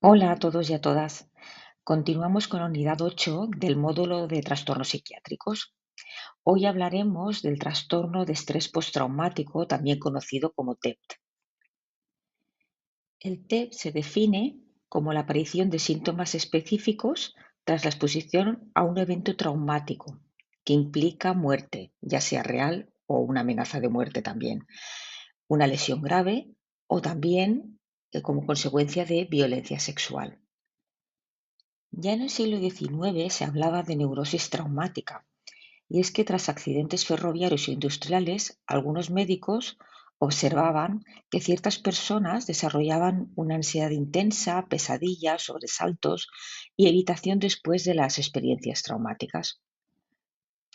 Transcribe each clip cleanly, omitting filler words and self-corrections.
Hola a todos y a todas. Continuamos con la unidad 8 del módulo de trastornos psiquiátricos. Hoy hablaremos del trastorno de estrés postraumático, también conocido como TEPT. El TEPT se define como la aparición de síntomas específicos tras la exposición a un evento traumático que implica muerte, ya sea real o una amenaza de muerte también, una lesión grave o también como consecuencia de violencia sexual. Ya en el siglo XIX se hablaba de neurosis traumática, y es que tras accidentes ferroviarios e industriales, algunos médicos observaban que ciertas personas desarrollaban una ansiedad intensa, pesadillas, sobresaltos y evitación después de las experiencias traumáticas.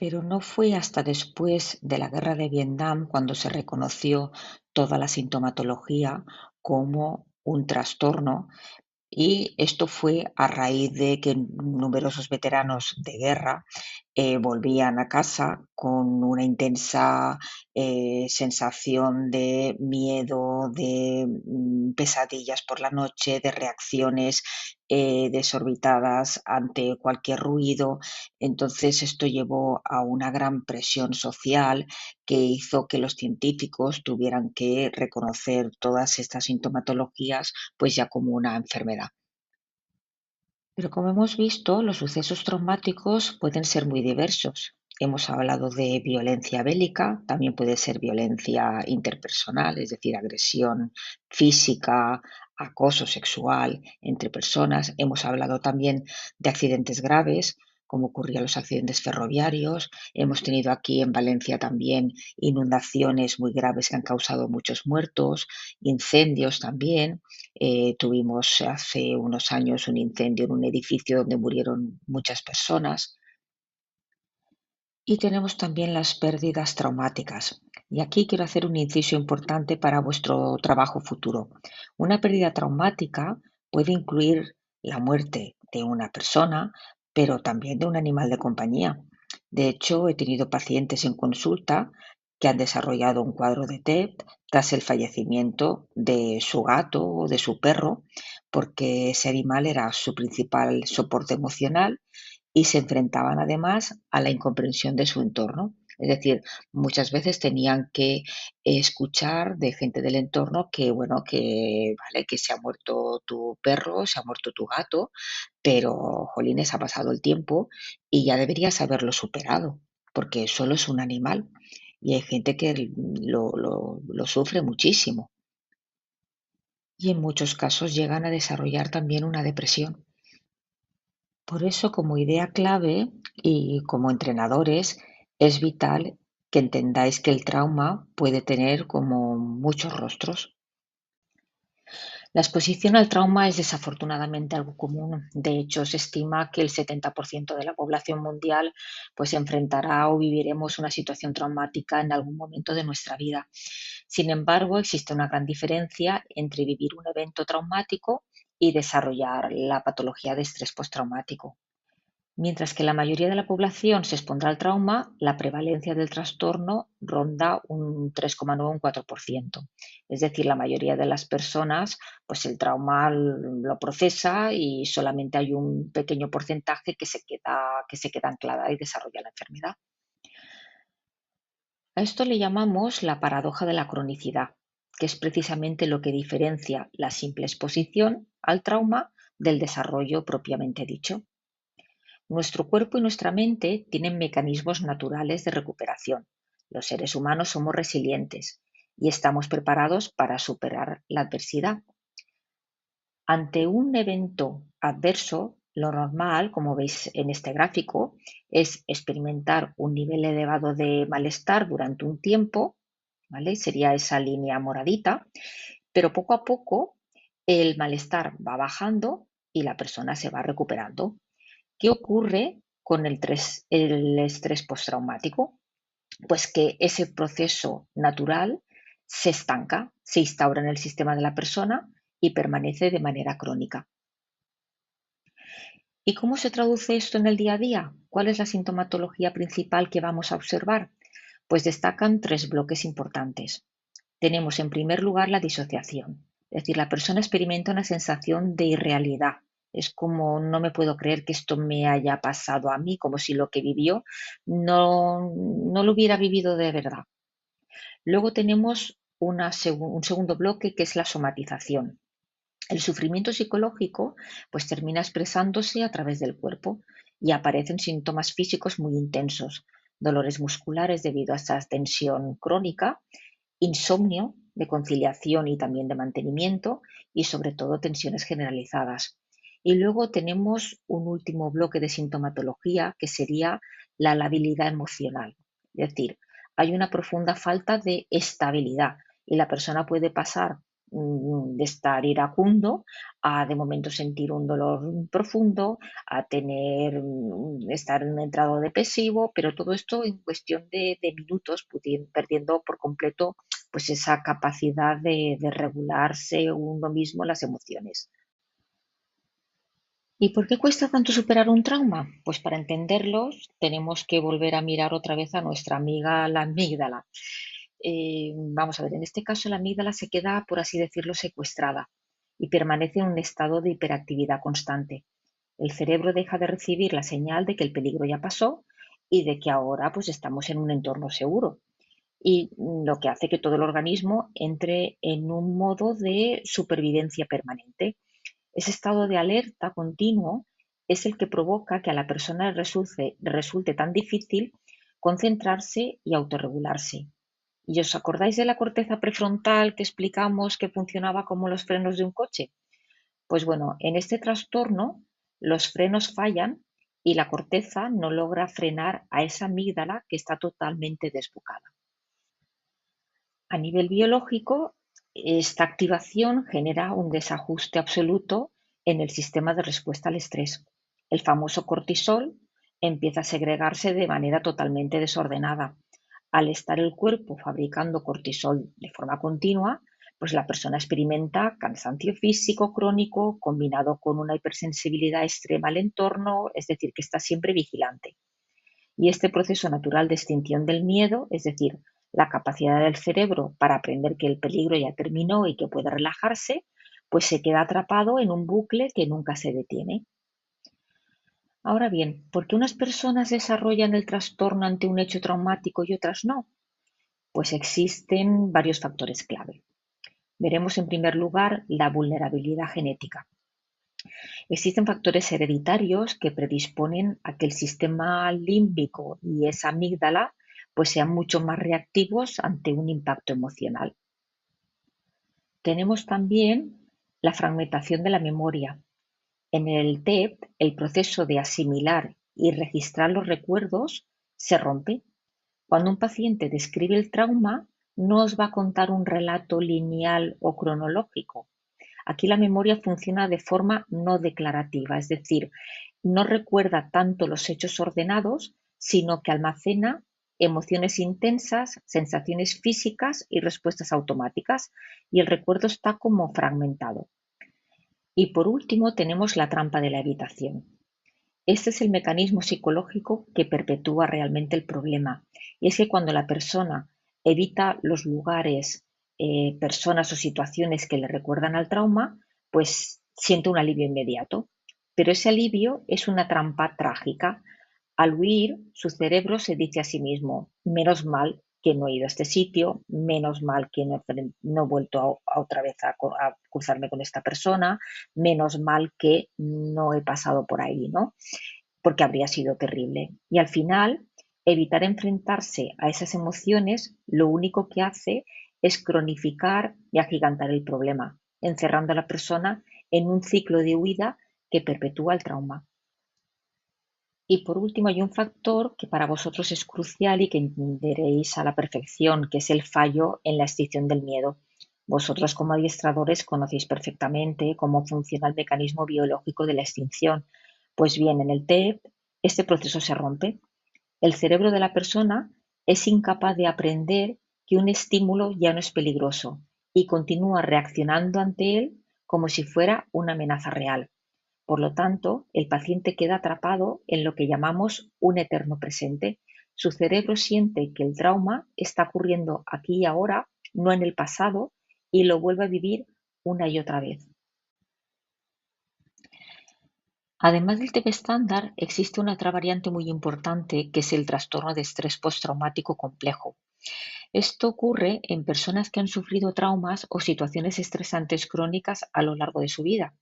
Pero no fue hasta después de la guerra de Vietnam cuando se reconoció toda la sintomatología como un trastorno, y esto fue a raíz de que numerosos veteranos de guerra volvían a casa con una intensa sensación de miedo, de pesadillas por la noche, de reacciones desorbitadas ante cualquier ruido. Entonces esto llevó a una gran presión social que hizo que los científicos tuvieran que reconocer todas estas sintomatologías pues ya como una enfermedad. Pero como hemos visto, los sucesos traumáticos pueden ser muy diversos. Hemos hablado de violencia bélica, también puede ser violencia interpersonal, es decir, agresión física, acoso sexual entre personas. Hemos hablado también de accidentes graves, como ocurrían los accidentes ferroviarios. Hemos tenido aquí en Valencia también inundaciones muy graves que han causado muchos muertos, incendios también. Tuvimos hace unos años un incendio en un edificio donde murieron muchas personas, y tenemos también las pérdidas traumáticas. Y aquí quiero hacer un inciso importante para vuestro trabajo futuro. Una pérdida traumática puede incluir la muerte de una persona, pero también de un animal de compañía. De hecho, he tenido pacientes en consulta que han desarrollado un cuadro de TEP tras el fallecimiento de su gato o de su perro, porque ese animal era su principal soporte emocional y se enfrentaban además a la incomprensión de su entorno. Es decir, muchas veces tenían que escuchar de gente del entorno que, bueno, que vale, que se ha muerto tu perro, se ha muerto tu gato, pero, jolines, ha pasado el tiempo y ya deberías haberlo superado, porque solo es un animal y hay gente que lo sufre muchísimo, y en muchos casos llegan a desarrollar también una depresión. Por eso, como idea clave y como entrenadores, es vital que entendáis que el trauma puede tener como muchos rostros. La exposición al trauma es desafortunadamente algo común. De hecho, se estima que el 70% de la población mundial pues enfrentará o viviremos una situación traumática en algún momento de nuestra vida. Sin embargo, existe una gran diferencia entre vivir un evento traumático y desarrollar la patología de estrés postraumático. Mientras que la mayoría de la población se expondrá al trauma, la prevalencia del trastorno ronda un 3,9 o un 4%. Es decir, la mayoría de las personas, pues el trauma lo procesa y solamente hay un pequeño porcentaje que se queda anclada y desarrolla la enfermedad. A esto le llamamos la paradoja de la cronicidad, que es precisamente lo que diferencia la simple exposición al trauma del desarrollo propiamente dicho. Nuestro cuerpo y nuestra mente tienen mecanismos naturales de recuperación. Los seres humanos somos resilientes y estamos preparados para superar la adversidad. Ante un evento adverso, lo normal, como veis en este gráfico, es experimentar un nivel elevado de malestar durante un tiempo, ¿vale? Sería esa línea moradita, pero poco a poco el malestar va bajando y la persona se va recuperando. ¿Qué ocurre con el estrés postraumático? Pues que ese proceso natural se estanca, se instaura en el sistema de la persona y permanece de manera crónica. ¿Y cómo se traduce esto en el día a día? ¿Cuál es la sintomatología principal que vamos a observar? Pues destacan tres bloques importantes. Tenemos en primer lugar la disociación. Es decir, la persona experimenta una sensación de irrealidad. Es como no me puedo creer que esto me haya pasado a mí, como si lo que vivió no lo hubiera vivido de verdad. Luego tenemos un segundo bloque que es la somatización. El sufrimiento psicológico pues termina expresándose a través del cuerpo y aparecen síntomas físicos muy intensos, dolores musculares debido a esta tensión crónica, insomnio de conciliación y también de mantenimiento y sobre todo tensiones generalizadas. Y luego tenemos un último bloque de sintomatología que sería la labilidad emocional. Es decir, hay una profunda falta de estabilidad y la persona puede pasar de estar iracundo a de momento sentir un dolor profundo, a tener estar en un entrado depresivo, pero todo esto en cuestión de minutos, perdiendo por completo pues esa capacidad de regularse uno mismo las emociones. ¿Y por qué cuesta tanto superar un trauma? Pues para entenderlos tenemos que volver a mirar otra vez a nuestra amiga la amígdala. Vamos a ver, en este caso la amígdala se queda, por así decirlo, secuestrada y permanece en un estado de hiperactividad constante. El cerebro deja de recibir la señal de que el peligro ya pasó y de que ahora pues estamos en un entorno seguro. Y lo que hace que todo el organismo entre en un modo de supervivencia permanente. Ese estado de alerta continuo es el que provoca que a la persona resulte tan difícil concentrarse y autorregularse. ¿Y os acordáis de la corteza prefrontal que explicamos que funcionaba como los frenos de un coche? Pues bueno, en este trastorno los frenos fallan y la corteza no logra frenar a esa amígdala que está totalmente desbocada. A nivel biológico, esta activación genera un desajuste absoluto en el sistema de respuesta al estrés. El famoso cortisol empieza a segregarse de manera totalmente desordenada. Al estar el cuerpo fabricando cortisol de forma continua, pues la persona experimenta cansancio físico crónico combinado con una hipersensibilidad extrema al entorno, es decir, que está siempre vigilante. Y este proceso natural de extinción del miedo, es decir, la capacidad del cerebro para aprender que el peligro ya terminó y que puede relajarse, pues se queda atrapado en un bucle que nunca se detiene. Ahora bien, ¿por qué unas personas desarrollan el trastorno ante un hecho traumático y otras no? Pues existen varios factores clave. Veremos en primer lugar la vulnerabilidad genética. Existen factores hereditarios que predisponen a que el sistema límbico y esa amígdala pues sean mucho más reactivos ante un impacto emocional. Tenemos también la fragmentación de la memoria. En el TEP, el proceso de asimilar y registrar los recuerdos se rompe. Cuando un paciente describe el trauma, no os va a contar un relato lineal o cronológico. Aquí la memoria funciona de forma no declarativa, es decir, no recuerda tanto los hechos ordenados, sino que almacena emociones intensas, sensaciones físicas y respuestas automáticas, y el recuerdo está como fragmentado. Y por último tenemos la trampa de la evitación. Este es el mecanismo psicológico que perpetúa realmente el problema. Y es que cuando la persona evita los lugares, personas o situaciones que le recuerdan al trauma, pues siente un alivio inmediato. Pero ese alivio es una trampa trágica. Al huir, su cerebro se dice a sí mismo, menos mal que no he ido a este sitio, menos mal que no he vuelto otra vez a cruzarme con esta persona, menos mal que no he pasado por ahí, ¿no? Porque habría sido terrible. Y al final, evitar enfrentarse a esas emociones lo único que hace es cronificar y agigantar el problema, encerrando a la persona en un ciclo de huida que perpetúa el trauma. Y por último, hay un factor que para vosotros es crucial y que entenderéis a la perfección, que es el fallo en la extinción del miedo. Vosotros como adiestradores conocéis perfectamente cómo funciona el mecanismo biológico de la extinción. Pues bien, en el TEP este proceso se rompe. El cerebro de la persona es incapaz de aprender que un estímulo ya no es peligroso y continúa reaccionando ante él como si fuera una amenaza real. Por lo tanto, el paciente queda atrapado en lo que llamamos un eterno presente. Su cerebro siente que el trauma está ocurriendo aquí y ahora, no en el pasado, y lo vuelve a vivir una y otra vez. Además del TEP estándar, existe una otra variante muy importante que es el trastorno de estrés postraumático complejo. Esto ocurre en personas que han sufrido traumas o situaciones estresantes crónicas a lo largo de su vida.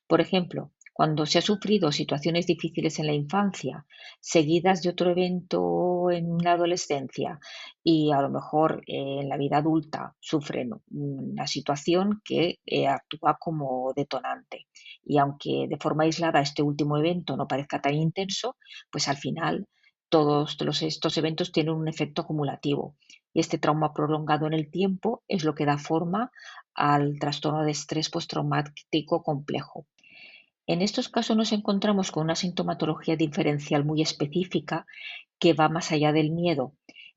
Por ejemplo, cuando se ha sufrido situaciones difíciles en la infancia, seguidas de otro evento en la adolescencia y a lo mejor en la vida adulta sufren una situación que actúa como detonante. Y aunque de forma aislada este último evento no parezca tan intenso, pues al final estos eventos tienen un efecto acumulativo. Y este trauma prolongado en el tiempo es lo que da forma al trastorno de estrés postraumático complejo. En estos casos nos encontramos con una sintomatología diferencial muy específica que va más allá del miedo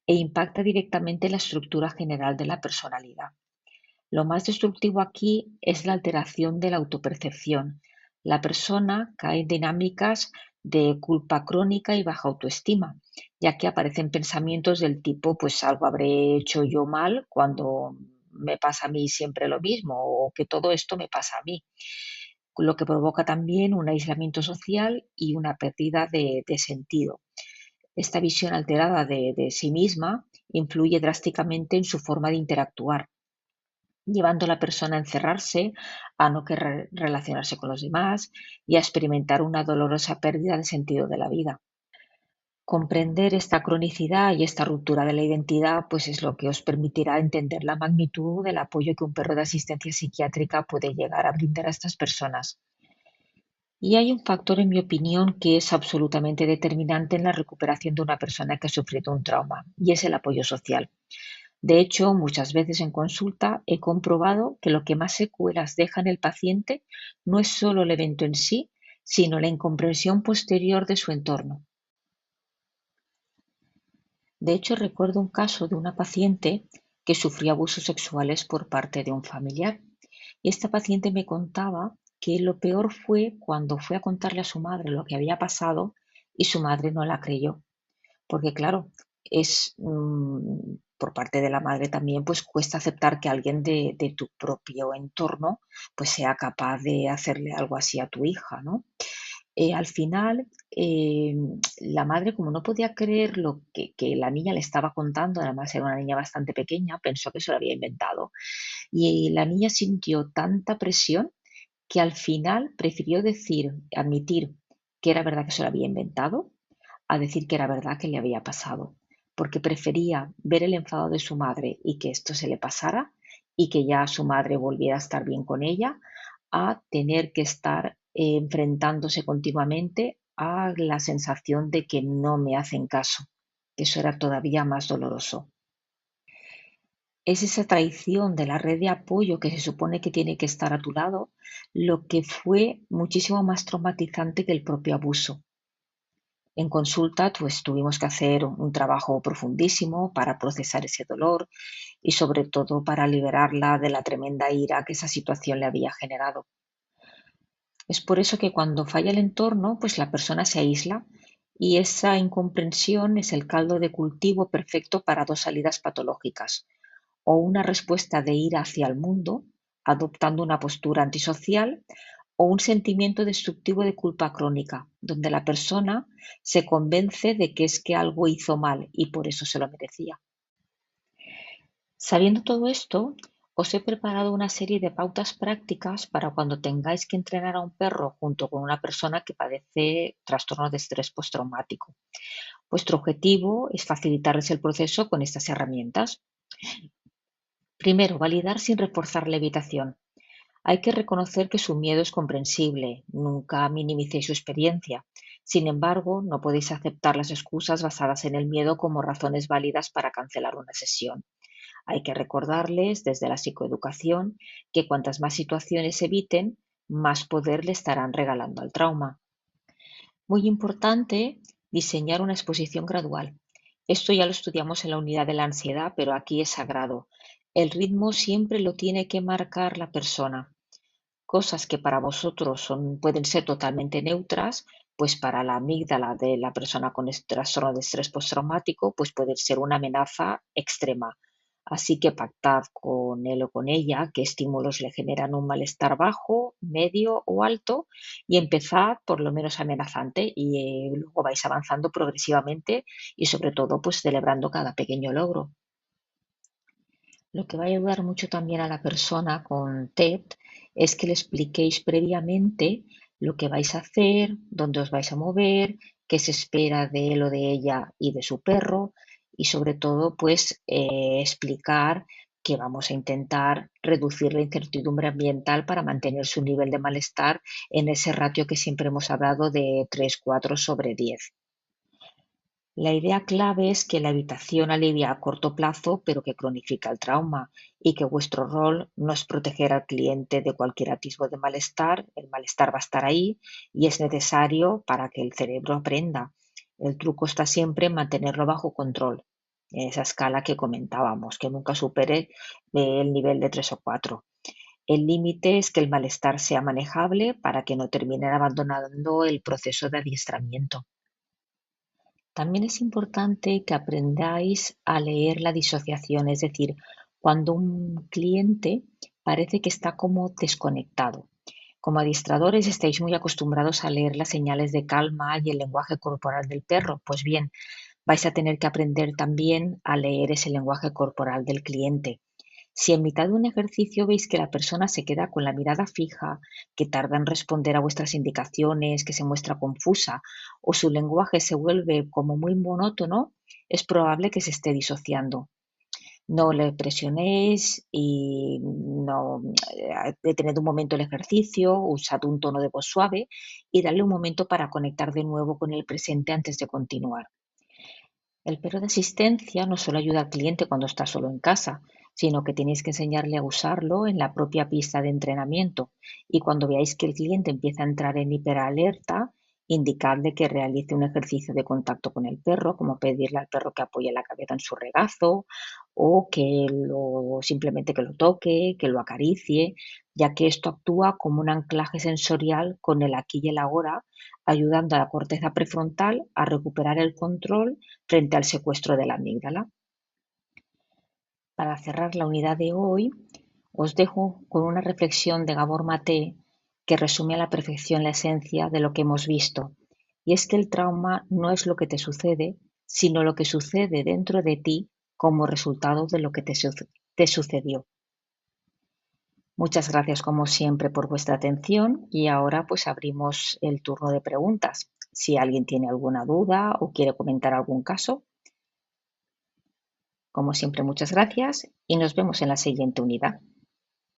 e impacta directamente en la estructura general de la personalidad. Lo más destructivo aquí es la alteración de la autopercepción. La persona cae en dinámicas de culpa crónica y baja autoestima, ya que aparecen pensamientos del tipo, pues algo habré hecho yo mal cuando me pasa a mí siempre lo mismo, o que todo esto me pasa a mí, lo que provoca también un aislamiento social y una pérdida de sentido. Esta visión alterada de sí misma influye drásticamente en su forma de interactuar, llevando a la persona a encerrarse, a no querer relacionarse con los demás y a experimentar una dolorosa pérdida de sentido de la vida. Comprender esta cronicidad y esta ruptura de la identidad, pues es lo que os permitirá entender la magnitud del apoyo que un perro de asistencia psiquiátrica puede llegar a brindar a estas personas. Y hay un factor, en mi opinión, que es absolutamente determinante en la recuperación de una persona que ha sufrido un trauma, y es el apoyo social. De hecho, muchas veces en consulta he comprobado que lo que más secuelas deja en el paciente no es solo el evento en sí, sino la incomprensión posterior de su entorno. De hecho, recuerdo un caso de una paciente que sufría abusos sexuales por parte de un familiar. Y esta paciente me contaba que lo peor fue cuando fue a contarle a su madre lo que había pasado y su madre no la creyó. Porque claro, por parte de la madre también, pues cuesta aceptar que alguien de tu propio entorno pues sea capaz de hacerle algo así a tu hija, ¿no? Al final, la madre, como no podía creer lo que la niña le estaba contando, además era una niña bastante pequeña, pensó que se lo había inventado. Y la niña sintió tanta presión que al final prefirió admitir que era verdad que se lo había inventado, a decir que era verdad que le había pasado, porque prefería ver el enfado de su madre y que esto se le pasara y que ya su madre volviera a estar bien con ella, a tener que estar enfrentándose continuamente a la sensación de que no me hacen caso, que eso era todavía más doloroso. Es esa traición de la red de apoyo que se supone que tiene que estar a tu lado lo que fue muchísimo más traumatizante que el propio abuso. En consulta, pues tuvimos que hacer un trabajo profundísimo para procesar ese dolor y sobre todo para liberarla de la tremenda ira que esa situación le había generado. Es por eso que cuando falla el entorno, pues la persona se aísla y esa incomprensión es el caldo de cultivo perfecto para dos salidas patológicas: o una respuesta de ira hacia el mundo, adoptando una postura antisocial, o un sentimiento destructivo de culpa crónica, donde la persona se convence de que es que algo hizo mal y por eso se lo merecía. Sabiendo todo esto, os he preparado una serie de pautas prácticas para cuando tengáis que entrenar a un perro junto con una persona que padece trastorno de estrés postraumático. Vuestro objetivo es facilitarles el proceso con estas herramientas. Primero, validar sin reforzar la evitación. Hay que reconocer que su miedo es comprensible, nunca minimicéis su experiencia. Sin embargo, no podéis aceptar las excusas basadas en el miedo como razones válidas para cancelar una sesión. Hay que recordarles desde la psicoeducación que cuantas más situaciones eviten, más poder le estarán regalando al trauma. Muy importante, diseñar una exposición gradual. Esto ya lo estudiamos en la unidad de la ansiedad, pero aquí es sagrado. El ritmo siempre lo tiene que marcar la persona. Cosas que para vosotros pueden ser totalmente neutras, pues para la amígdala de la persona con este trastorno de estrés postraumático, pues puede ser una amenaza extrema. Así que pactad con él o con ella qué estímulos le generan un malestar bajo, medio o alto y empezad por lo menos amenazante y luego vais avanzando progresivamente y sobre todo pues celebrando cada pequeño logro. Lo que va a ayudar mucho también a la persona con TED es que le expliquéis previamente lo que vais a hacer, dónde os vais a mover, qué se espera de él o de ella y de su perro y sobre todo pues explicar que vamos a intentar reducir la incertidumbre ambiental para mantener su nivel de malestar en ese ratio que siempre hemos hablado de 3,4/10. La idea clave es que la evitación alivia a corto plazo, pero que cronifica el trauma, y que vuestro rol no es proteger al cliente de cualquier atisbo de malestar. El malestar va a estar ahí y es necesario para que el cerebro aprenda. El truco está siempre en mantenerlo bajo control, en esa escala que comentábamos, que nunca supere el nivel de 3 o 4. El límite es que el malestar sea manejable para que no terminen abandonando el proceso de adiestramiento. También es importante que aprendáis a leer la disociación, es decir, cuando un cliente parece que está como desconectado. Como adiestradores estáis muy acostumbrados a leer las señales de calma y el lenguaje corporal del perro. Pues bien, vais a tener que aprender también a leer ese lenguaje corporal del cliente. Si en mitad de un ejercicio veis que la persona se queda con la mirada fija, que tarda en responder a vuestras indicaciones, que se muestra confusa o su lenguaje se vuelve como muy monótono, es probable que se esté disociando. No le presionéis y no detened un momento el ejercicio, usad un tono de voz suave y darle un momento para conectar de nuevo con el presente antes de continuar. El perro de asistencia no solo ayuda al cliente cuando está solo en casa, sino que tenéis que enseñarle a usarlo en la propia pista de entrenamiento. Y cuando veáis que el cliente empieza a entrar en hiperalerta, indicadle que realice un ejercicio de contacto con el perro, como pedirle al perro que apoye la cabeza en su regazo o simplemente que lo toque, que lo acaricie, ya que esto actúa como un anclaje sensorial con el aquí y el ahora, ayudando a la corteza prefrontal a recuperar el control frente al secuestro de la amígdala. Para cerrar la unidad de hoy, os dejo con una reflexión de Gabor Maté que resume a la perfección la esencia de lo que hemos visto. Y es que el trauma no es lo que te sucede, sino lo que sucede dentro de ti como resultado de lo que te sucedió. Muchas gracias como siempre por vuestra atención y ahora pues abrimos el turno de preguntas. Si alguien tiene alguna duda o quiere comentar algún caso, como siempre muchas gracias y nos vemos en la siguiente unidad.